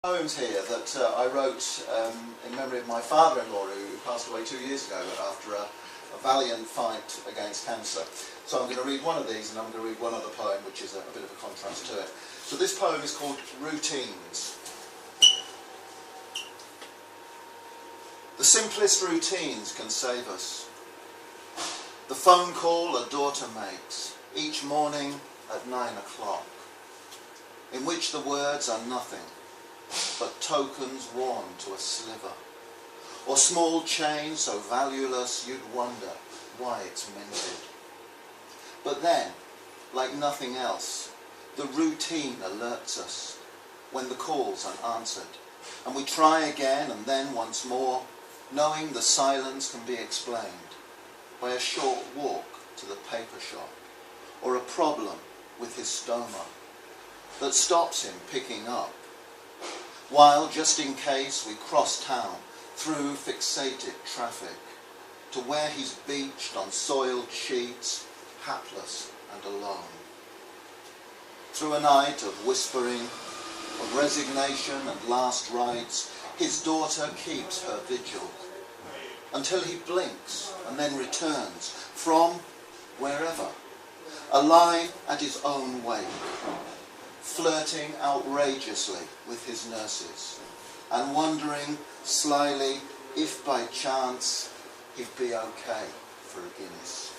Poems here that I wrote in memory of my father-in-law who passed away 2 years ago after a valiant fight against cancer. So I'm going to read one of these and I'm going to read one other poem which is a bit of a contrast to it. So this poem is called Routines. The simplest routines can save us. The phone call a daughter makes each morning at 9 o'clock, in which the words are nothing but tokens worn to a sliver, or small change so valueless you'd wonder why it's minted. But then, like nothing else, the routine alerts us when the call's unanswered, and we try again and then once more, knowing the silence can be explained by a short walk to the paper shop, or a problem with his stoma that stops him picking up, while just in case we cross town through fixated traffic to where he's beached on soiled sheets, hapless and alone. Through a night of whispering, of resignation and last rites, his daughter keeps her vigil until he blinks and then returns from wherever, alive at his own wake, flirting outrageously with his nurses and wondering slyly if by chance he'd be okay for a Guinness.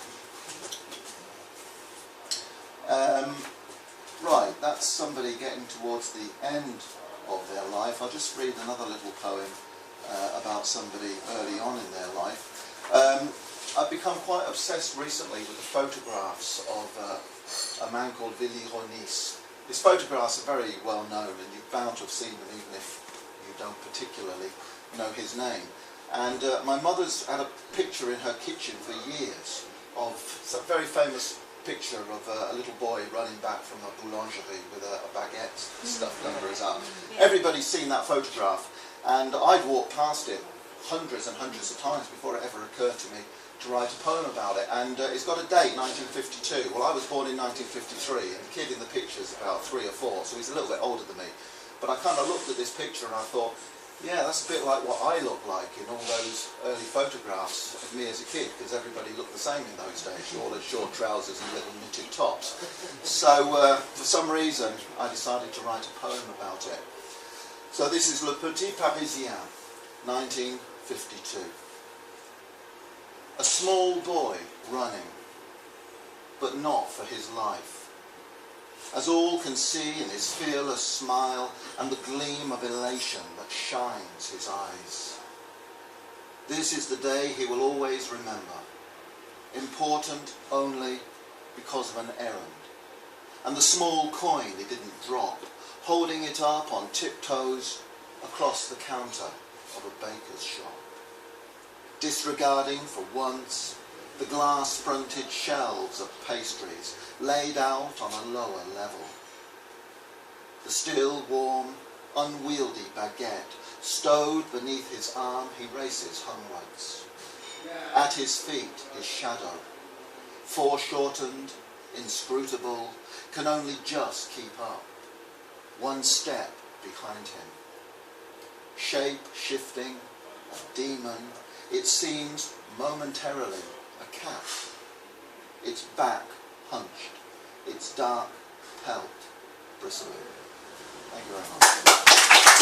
Right, that's somebody getting towards the end of their life. I'll just read another little poem about somebody early on in their life. I've become quite obsessed recently with the photographs of a man called Willy Ronis. His photographs are very well known and you're bound to have seen them even if you don't particularly know his name. And my mother's had a picture in her kitchen for years of a very famous picture of a little boy running back from a boulangerie with a baguette stuffed under his arm. Everybody's seen that photograph, and I'd walked past it hundreds and hundreds of times before it ever occurred to me to write a poem about it. And it's got a date, 1952. Well, I was born in 1953, and the kid in the picture is about 3 or 4, so he's a little bit older than me. But I kind of looked at this picture and I thought, yeah, that's a bit like what I look like in all those early photographs of me as a kid, because everybody looked the same in those days. You all had short trousers and little knitted tops. So, for some reason, I decided to write a poem about it. So this is Le Petit Parisien, 1952. A small boy running, but not for his life, as all can see in his fearless smile and the gleam of elation that shines his eyes. This is the day he will always remember, important only because of an errand, and the small coin he didn't drop, holding it up on tiptoes across the counter of a baker's shop, disregarding for once the glass-fronted shelves of pastries laid out on a lower level. The still warm, unwieldy baguette stowed beneath his arm, he races homewards. At his feet his shadow, foreshortened, inscrutable, can only just keep up, one step behind him. Shape-shifting, a demon, it seems momentarily a cat, its back hunched, its dark pelt bristling. Thank you very much.